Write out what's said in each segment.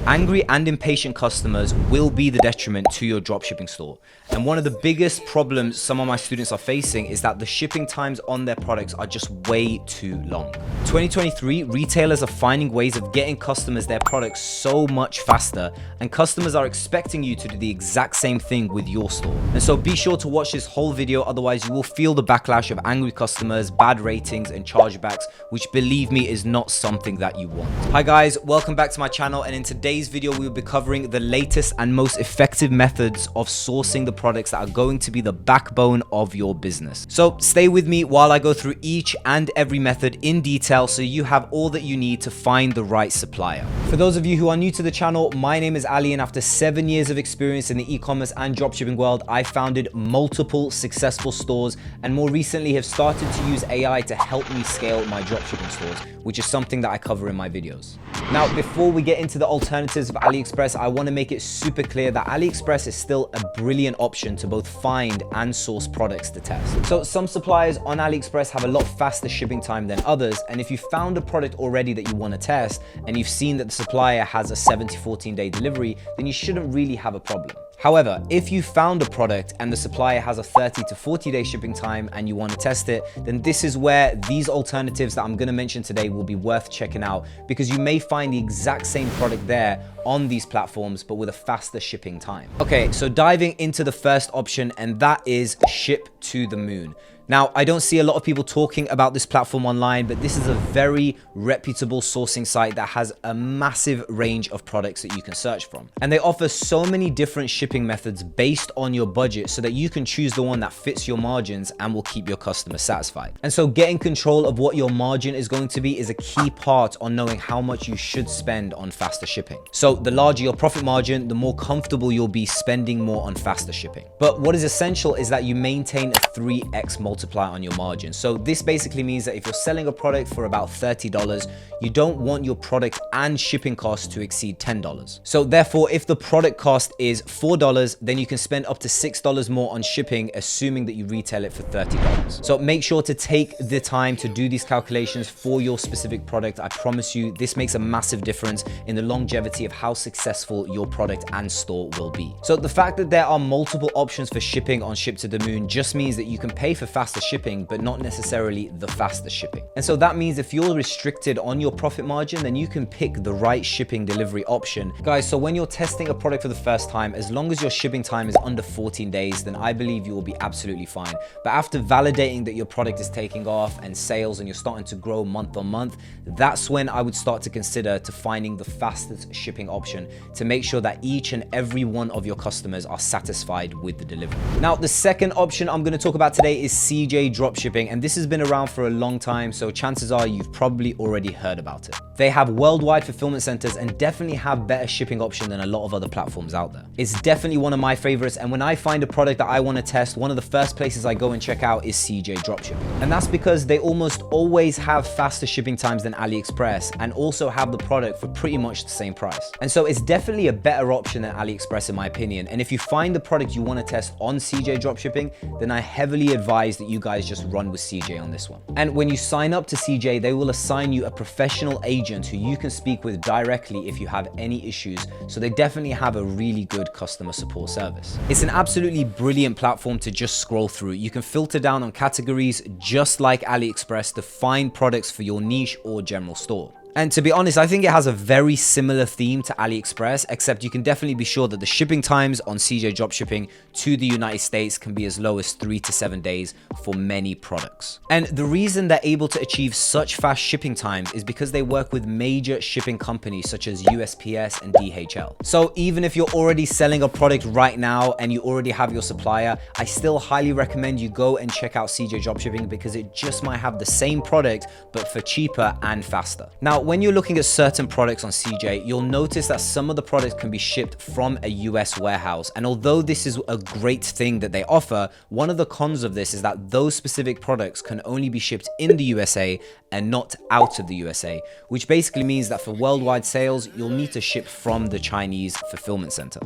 Angry and impatient customers will be the detriment to your dropshipping store. And one of the biggest problems some of my students are facing is that the shipping times on their products are just way too long. 2023, retailers are finding ways of getting customers their products so much faster, and customers are expecting you to do the exact same thing with your store. And so be sure to watch this whole video, otherwise you will feel the backlash of angry customers, bad ratings, and chargebacks, which believe me is not something that you want. Hi guys, welcome back to my channel, and in today's video we will be covering the latest and most effective methods of sourcing the products that are going to be the backbone of your business. So stay with me while I go through each and every method in detail so you have all that you need to find the right supplier. For those of you who are new to the channel, my name is Ali, and after 7 years of experience in the e-commerce and dropshipping world, I founded multiple successful stores and more recently have started to use AI to help me scale my dropshipping stores, which is something that I cover in my videos. Now, before we get into the alternatives of AliExpress, I want to make it super clear that AliExpress is still a brilliant option to both find and source products to test. So some suppliers on AliExpress have a lot faster shipping time than others, and if you found a product already that you want to test and you've seen that the supplier has a 7 to 14 day delivery, then you shouldn't really have a problem. However, if you found a product and the supplier has a 30 to 40 day shipping time and you want to test it, then this is where these alternatives that I'm going to mention today will be worth checking out, because you may find the exact same product there on these platforms but with a faster shipping time. Okay, so diving into the first option, and that is Ship to the Moon. Now, I don't see a lot of people talking about this platform online, but this is a very reputable sourcing site that has a massive range of products that you can search from. And they offer so many different shipping methods based on your budget so that you can choose the one that fits your margins and will keep your customers satisfied. And so getting control of what your margin is going to be is a key part on knowing how much you should spend on faster shipping. So the larger your profit margin, the more comfortable you'll be spending more on faster shipping. But what is essential is that you maintain a 3x multiplier on your margin. So this basically means that if you're selling a product for about $30, you don't want your product and shipping costs to exceed $10. So therefore, if the product cost is $4, then you can spend up to $6 more on shipping, assuming that you retail it for $30. So make sure to take the time to do these calculations for your specific product. I promise you, this makes a massive difference in the longevity of how successful your product and store will be. So the fact that there are multiple options for shipping on Ship to the Moon just means that you can pay for faster shipping, but not necessarily the fastest shipping. And so that means if you're restricted on your profit margin, then you can pick the right shipping delivery option. Guys, so when you're testing a product for the first time, as long as your shipping time is under 14 days, then I believe you will be absolutely fine. But after validating that your product is taking off and sales and you're starting to grow month on month, that's when I would start to consider finding the fastest shipping option to make sure that each and every one of your customers are satisfied with the delivery. Now, the second option I'm going to talk about today is CJ Dropshipping, and this has been around for a long time, so chances are you've probably already heard about it. They have worldwide fulfillment centers and definitely have better shipping option than a lot of other platforms out there. It's definitely one of my favorites, and when I find a product that I want to test, one of the first places I go and check out is CJ Dropshipping. And that's because they almost always have faster shipping times than AliExpress and also have the product for pretty much the same price. And so it's definitely a better option than AliExpress in my opinion. And if you find the product you want to test on CJ Dropshipping, then I heavily advise that you guys just run with CJ on this one. And when you sign up to CJ, they will assign you a professional agent who you can speak with directly if you have any issues. So they definitely have a really good customer support service. It's an absolutely brilliant platform to just scroll through. You can filter down on categories just like AliExpress to find products for your niche or general store. And to be honest, I think it has a very similar theme to AliExpress, except you can definitely be sure that the shipping times on CJ Dropshipping to the United States can be as low as 3 to 7 days for many products. And the reason they're able to achieve such fast shipping times is because they work with major shipping companies such as USPS and DHL. So even if you're already selling a product right now and you already have your supplier, I still highly recommend you go and check out CJ Dropshipping because it just might have the same product, but for cheaper and faster. Now, when you're looking at certain products on CJ, you'll notice that some of the products can be shipped from a US warehouse. And although this is a great thing that they offer, one of the cons of this is that those specific products can only be shipped in the USA and not out of the USA, which basically means that for worldwide sales, you'll need to ship from the Chinese fulfillment center.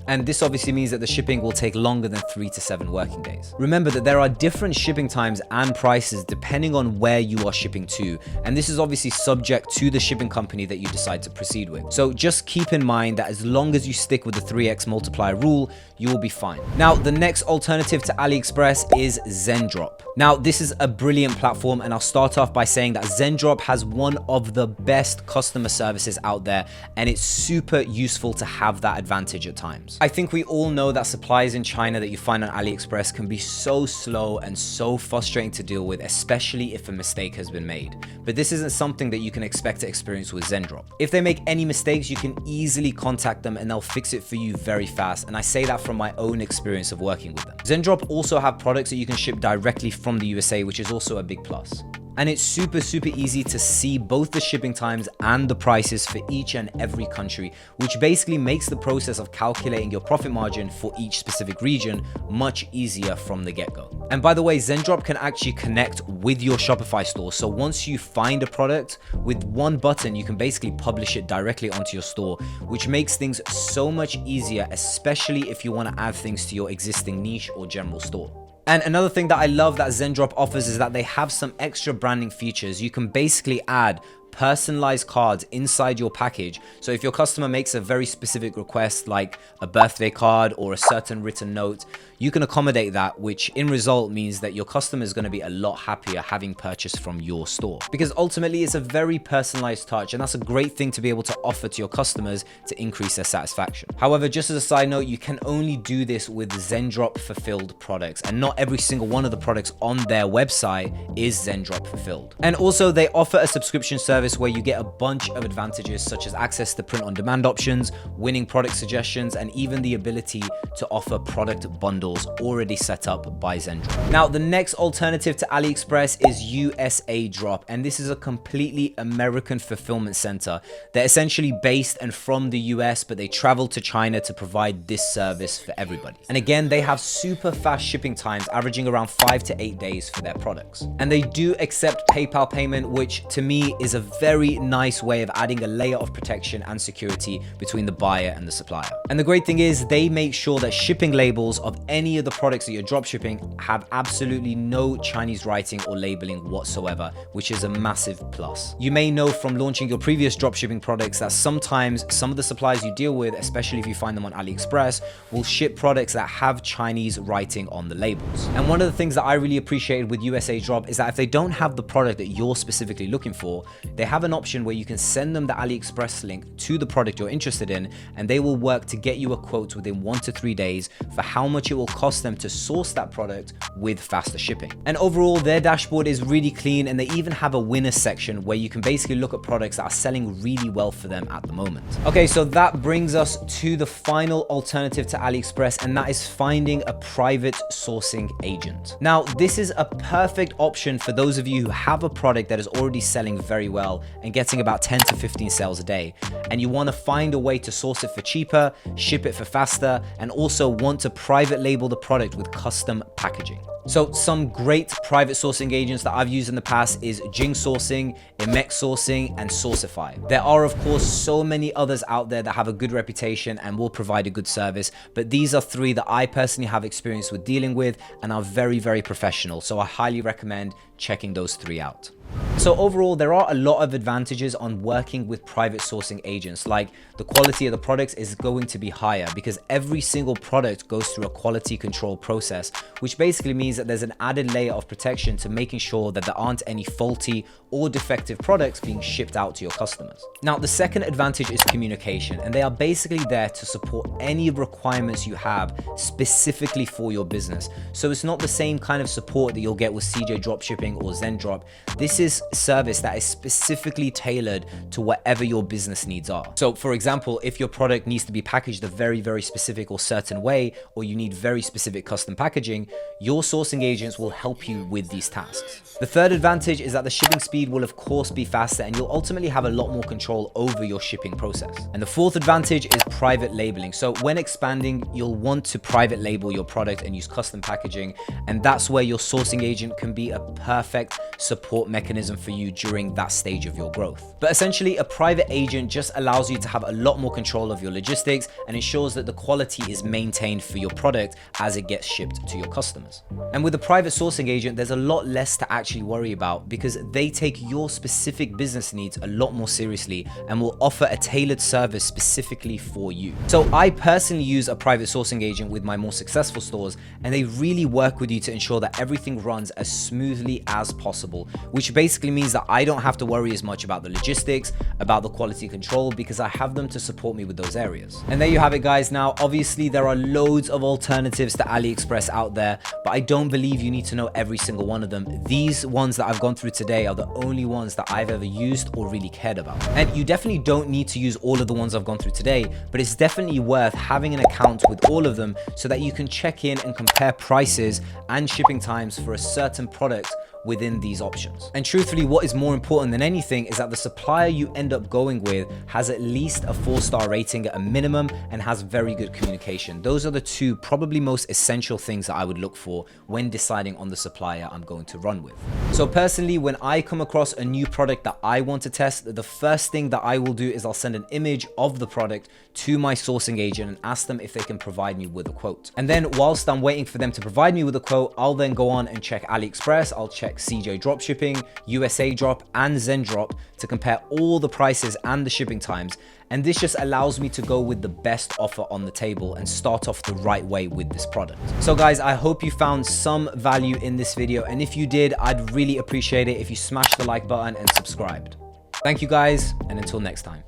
And this obviously means that the shipping will take longer than 3 to 7 working days. Remember that there are different shipping times and prices depending on where you are shipping to, and this is obviously subject to the shipping company that you decide to proceed with. So just keep in mind that as long as you stick with the 3x multiplier rule, you will be fine. Now, the next alternative to AliExpress is Zendrop. Now, this is a brilliant platform, and I'll start off by saying that Zendrop has one of the best customer services out there, and it's super useful to have that advantage at times. I think we all know that supplies in China that you find on AliExpress can be so slow and so frustrating to deal with, especially if a mistake has been made. But this isn't something that you can expect to experience with Zendrop. If they make any mistakes, you can easily contact them and they'll fix it for you very fast, and I say that from my own experience of working with them. Zendrop also have products that you can ship directly from the USA, which is also a big plus. And it's super easy to see both the shipping times and the prices for each and every country, which basically makes the process of calculating your profit margin for each specific region much easier from the get-go. And by the way, Zendrop can actually connect with your Shopify store. So once you find a product, with one button, you can basically publish it directly onto your store, which makes things so much easier, especially if you want to add things to your existing niche or general store. And another thing that I love that Zendrop offers is that they have some extra branding features. You can basically add personalized cards inside your package. So if your customer makes a very specific request, like a birthday card or a certain written note, you can accommodate that, which in result means that your customer is going to be a lot happier having purchased from your store, because ultimately it's a very personalized touch, and that's a great thing to be able to offer to your customers to increase their satisfaction. However, just as a side note, you can only do this with Zendrop fulfilled products, and not every single one of the products on their website is Zendrop fulfilled. And also they offer a subscription service where you get a bunch of advantages, such as access to print on demand options, winning product suggestions, and even the ability to offer product bundles already set up by Zendrop. Now, the next alternative to AliExpress is USA Drop, and this is a completely American fulfillment center. They're essentially based and from the US, but they travel to China to provide this service for everybody. And again, they have super fast shipping times, averaging around 5 to 8 days for their products. And they do accept PayPal payment, which to me is a very nice way of adding a layer of protection and security between the buyer and the supplier. And the great thing is they make sure that shipping labels of any of the products that you're dropshipping have absolutely no Chinese writing or labeling whatsoever, which is a massive plus. You may know from launching your previous dropshipping products that sometimes some of the suppliers you deal with, especially if you find them on AliExpress, will ship products that have Chinese writing on the labels. And one of the things that I really appreciated with USA Drop is that if they don't have the product that you're specifically looking for, they have an option where you can send them the AliExpress link to the product you're interested in, and they will work to get you a quote within 1 to 3 days for how much it will cost them to source that product with faster shipping. And overall, their dashboard is really clean, and they even have a winner section where you can basically look at products that are selling really well for them at the moment. Okay, so that brings us to the final alternative to AliExpress, and that is finding a private sourcing agent. Now, this is a perfect option for those of you who have a product that is already selling very well and getting about 10 to 15 sales a day, and you want to find a way to source it for cheaper, ship it for faster, and also want to private label the product with custom packaging. So some great private sourcing agents that I've used in the past is Jing Sourcing, Imex Sourcing, and Sourcify. There are of course so many others out there that have a good reputation and will provide a good service, but these are 3 that I personally have experience with dealing with and are very professional. So I highly recommend checking those 3 out. So overall, there are a lot of advantages on working with private sourcing agents. Like, the quality of the products is going to be higher because every single product goes through a quality control process, which basically means that there's an added layer of protection to making sure that there aren't any faulty or defective products being shipped out to your customers. Now, the second advantage is communication, and they are basically there to support any requirements you have specifically for your business. So it's not the same kind of support that you'll get with CJ Dropshipping or Zendrop. This is a service that is specifically tailored to whatever your business needs are. So for example, if your product needs to be packaged a very specific or certain way, or you need very specific custom packaging, your sourcing agents will help you with these tasks. The third advantage is that the shipping speed will of course be faster, and you'll ultimately have a lot more control over your shipping process. And the fourth advantage is private labeling. So when expanding, you'll want to private label your product and use custom packaging, and that's where your sourcing agent can be a perfect support mechanism mechanism for you during that stage of your growth. But essentially, a private agent just allows you to have a lot more control of your logistics and ensures that the quality is maintained for your product as it gets shipped to your customers. And with a private sourcing agent, there's a lot less to actually worry about because they take your specific business needs a lot more seriously and will offer a tailored service specifically for you. So I personally use a private sourcing agent with my more successful stores, and they really work with you to ensure that everything runs as smoothly as possible, which basically means that I don't have to worry as much about the logistics, about the quality control, because I have them to support me with those areas. And there you have it, guys. Now, obviously there are loads of alternatives to AliExpress out there, but I don't believe you need to know every single one of them. These ones that I've gone through today are the only ones that I've ever used or really cared about. And you definitely don't need to use all of the ones I've gone through today, but it's definitely worth having an account with all of them so that you can check in and compare prices and shipping times for a certain product within these options. And truthfully, what is more important than anything is that the supplier you end up going with has at least a 4-star rating at a minimum and has very good communication. Those are the two probably most essential things that I would look for when deciding on the supplier I'm going to run with. So personally, when I come across a new product that I want to test, the first thing that I will do is I'll send an image of the product to my sourcing agent and ask them if they can provide me with a quote. And then whilst I'm waiting for them to provide me with a quote, I'll then go on and check AliExpress, I'll check CJ Dropshipping, USA Drop, and Zendrop to compare all the prices and the shipping times. And this just allows me to go with the best offer on the table and start off the right way with this product. So guys, I hope you found some value in this video. And if you did, I'd really appreciate it if you smashed the like button and subscribed. Thank you guys, and until next time.